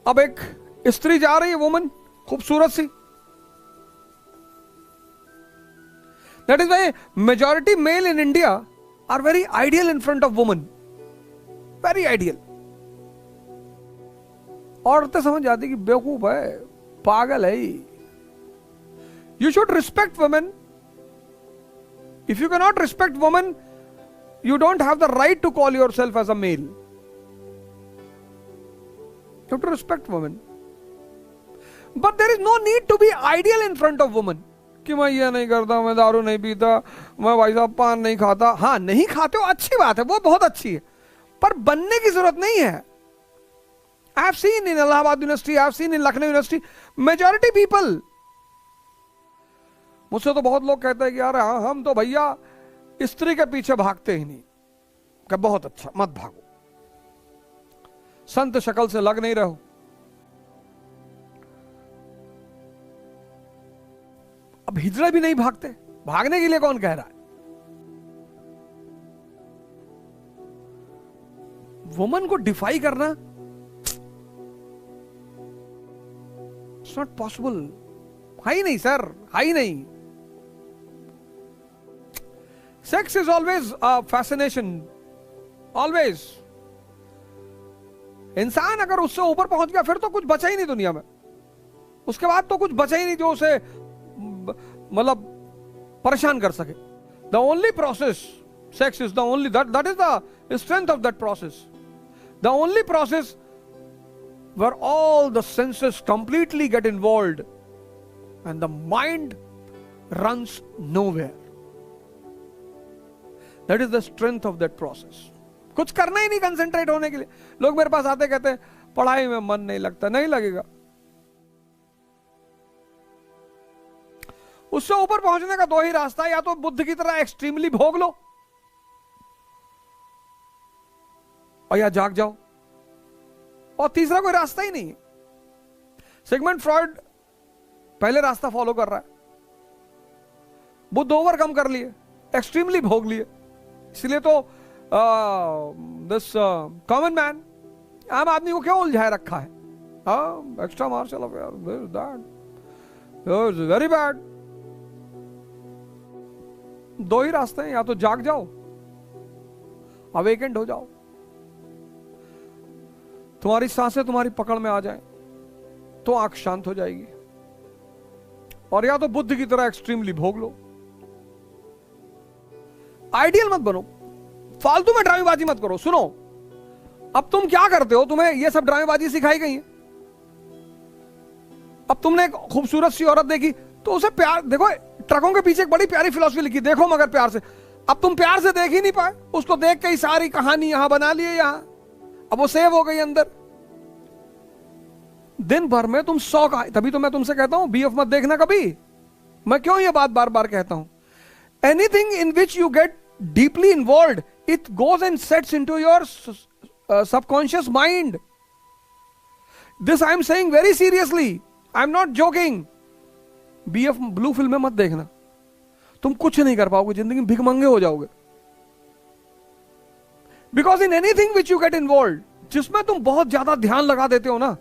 अब एक स्त्री जा रही है, वुमन, खूबसूरत सी। That is why majority male in India are very ideal in front of woman, very ideal. औरतें समझ जाती कि बेवकूफ है, पागल है। You should respect women. If you can not respect women, you don't have the right to call yourself as a male. You have to respect women. But there is no need to be ideal in front of women. कि मैं ये नहीं करता, मैं दारू नहीं पीता, मैं भाई साहब पान नहीं खाता। हाँ, नहीं खाते हो, अच्छी बात है, वो बहुत अच्छी है, पर बनने की जरूरत नहीं है। I have seen in Allahabad University, I have seen in Lucknow University, majority people. मुझसे तो बहुत लोग कहते हैं कि यार हम तो भैया स्त्री के पीछे भागते ही नहीं। क्या बहुत अच्छा, मत भागो, संत शक्ल से लग नहीं रहो। अब हिजड़ा भी नहीं भागते, भागने के लिए कौन कह रहा है? वुमन को डिफाई करना, इट्स नॉट पॉसिबल। है ही नहीं सर, है ही नहीं। Sex is always a fascination, always. इंसान अगर उससे ऊपर पहुंच गया फिर तो कुछ बचा ही नहीं दुनिया में। उसके बाद तो कुछ बचा ही नहीं जो उसे मतलब परेशान कर सके। The only process, sex is the only, that is the strength of that process. The only process where all the senses completely get involved and the mind runs nowhere. That is the strength of that process. कुछ करना ही नहीं concentrate होने के लिए। लोग मेरे पास आते कहते हैं पढ़ाई में मन नहीं लगता। नहीं लगेगा। उससे ऊपर पहुंचने का दो ही रास्ता, या तो बुद्ध की तरह एक्सट्रीमली भोग लो और या जाग जाओ, और तीसरा कोई रास्ता ही नहीं है। सिगमंड फ्रॉइड पहले रास्ता फॉलो कर रहा है। बुद्ध ओवरकम कर लिए, एक्सट्रीमली भोग लिए। इसलिए तो दिस कॉमन मैन, आम आदमी को क्यों उलझाए रखा है? Extra marital affair, this that, very bad. दो ही रास्ते हैं, या तो जाग जाओ, अवेकेंड हो जाओ, तुम्हारी सांसें तुम्हारी पकड़ में आ जाए तो आंख शांत हो जाएगी, और या तो बुद्ध की तरह एक्सट्रीमली भोग लो। आइडियल मत बनो, फालतू में ड्रामेबाजी मत करो। सुनो, अब तुम क्या करते हो? तुम्हें ये सब ड्रामेबाजी सिखाई गई है। अब तुमने एक खूबसूरत सी औरत देखी तो उसे प्यार, देखो ट्रकों के पीछे एक बड़ी प्यारी फिलॉसफी लिखी, देखो मगर प्यार से। अब तुम प्यार से देख ही नहीं पाए, उसको देख के ही सारी कहानी यहां बना लिए, यहां अब वो सेव हो गई अंदर। दिन भर में तुम 100 का, तभी तो मैं तुमसे कहता हूं बीएफ मत देखना कभी। मैं क्यों ये बात बार बार कहता हूं? Anything in which you get deeply involved, it goes and sets into your subconscious mind. This I am saying very seriously. I am not joking. BF blue फिल्में मत देखना, तुम कुछ नहीं कर पाओगे जिंदगी में, भिखमंगे हो जाओगे। Because in anything which you get involved, जिसमें तुम बहुत ज्यादा ध्यान लगा देते हो ना,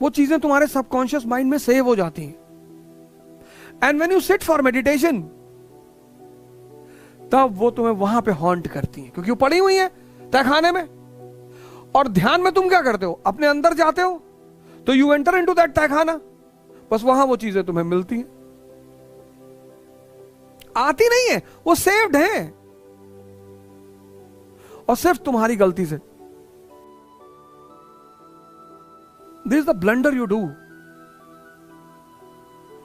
वो चीजें तुम्हारे सबकॉन्शियस माइंड में सेव हो जाती हैं। And when you sit for meditation, तब वो तुम्हें वहां पे हॉन्ट करती हैं, क्योंकि वो पड़ी हुई है तहखाने में। और ध्यान में तुम क्या करते हो? अपने अंदर जाते हो, तो यू एंटर इनटू दैट तहखाना, बस वहां वो चीजें तुम्हें मिलती हैं। आती नहीं है, वो सेव्ड है, और सिर्फ तुम्हारी गलती से। This is the blunder you do.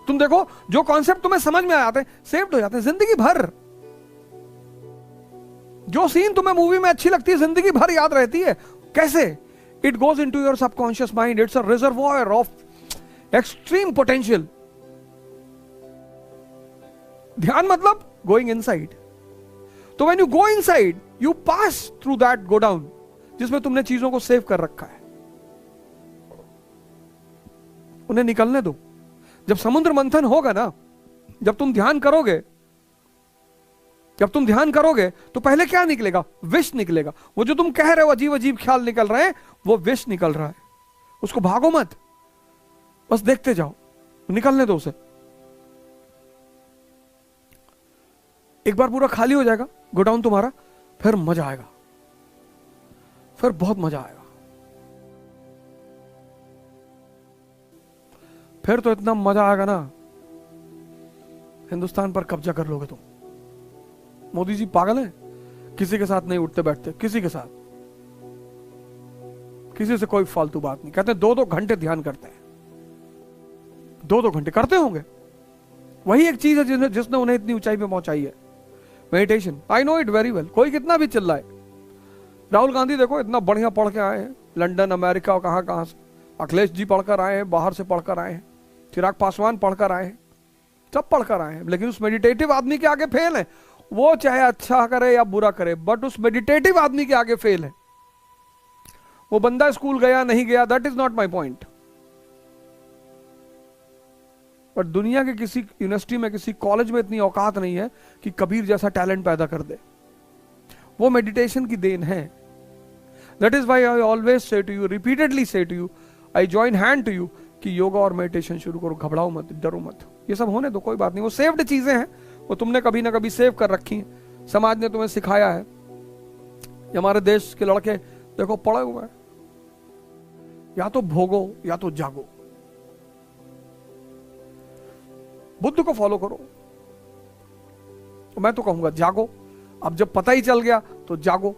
तुम देखो, जो कॉन्सेप्ट तुम्हें समझ में आ जाते हैं, सेव्ड हो जाते हैं जिंदगी भर। जो सीन तुम्हें मूवी में अच्छी लगती है, जिंदगी भर याद रहती है। कैसे? It goes into your subconscious mind. It's a reservoir of extreme potential. ध्यान मतलब गोइंग इनसाइड। तो when you go inside, you pass through that go down, जिसमें तुमने चीजों को सेव कर रखा है। उन्हें निकलने दो। जब समुद्र मंथन होगा ना, जब तुम ध्यान करोगे, जब तुम ध्यान करोगे तो पहले क्या निकलेगा? विष निकलेगा। वो जो तुम कह रहे हो अजीब अजीब ख्याल निकल रहे हैं, वो विष निकल रहा है। उसको भागो मत, बस देखते जाओ, निकलने दो उसे। एक बार पूरा खाली हो जाएगा गोडाउन तुम्हारा, फिर मजा आएगा, फिर बहुत मजा आएगा। फिर तो इतना मजा आएगा ना, हिंदुस्तान पर कब्जा कर लोगे तुम। मोदी जी पागल हैं? किसी के साथ नहीं उठते बैठते, किसी के साथ, किसी से कोई फालतू बात नहीं। कहते हैं 2-2 घंटे ध्यान करते हैं, 2-2 घंटे करते होंगे। वही एक चीज है जिसने उन्हें इतनी ऊंचाई पे पहुंचाई है, meditation. I know it very well. कोई कितना भी चिल्लाए, राहुल गांधी देखो इतना बढ़िया पढ़ के आए हैं, लंदन, अमेरिका और कहां से। अखिलेश जी पढ़कर आए हैं, बाहर से पढ़कर आए हैं, चिराग पासवान पढ़कर आए हैं, सब पढ़कर आए हैं, लेकिन उस मेडिटेटिव आदमी के आगे फेल है। वो चाहे अच्छा करे या बुरा करे, बट उस मेडिटेटिव आदमी के आगे फेल है। वो बंदा स्कूल गया नहीं गया, that is not my point. But दुनिया के किसी यूनिवर्सिटी में, किसी कॉलेज में इतनी औकात नहीं है कि कबीर जैसा टैलेंट पैदा कर दे। वो मेडिटेशन की देन है। That is why I always say to you, repeatedly say to you, I join hand to you कि योगा और मेडिटेशन शुरू करो। घबराओ मत, डरो मत, ये सब होने दो, कोई बात नहीं। वो सेव्ड चीजें हैं, वो तुमने कभी ना कभी सेव कर रखी हैं, समाज ने तुम्हें सिखाया है। ये हमारे देश के लड़के देखो पड़े हुए हैं, या तो भोगो या तो जागो। बुद्ध को फॉलो करो। मैं तो कहूंगा जागो। अब जब पता ही चल गया तो जागो।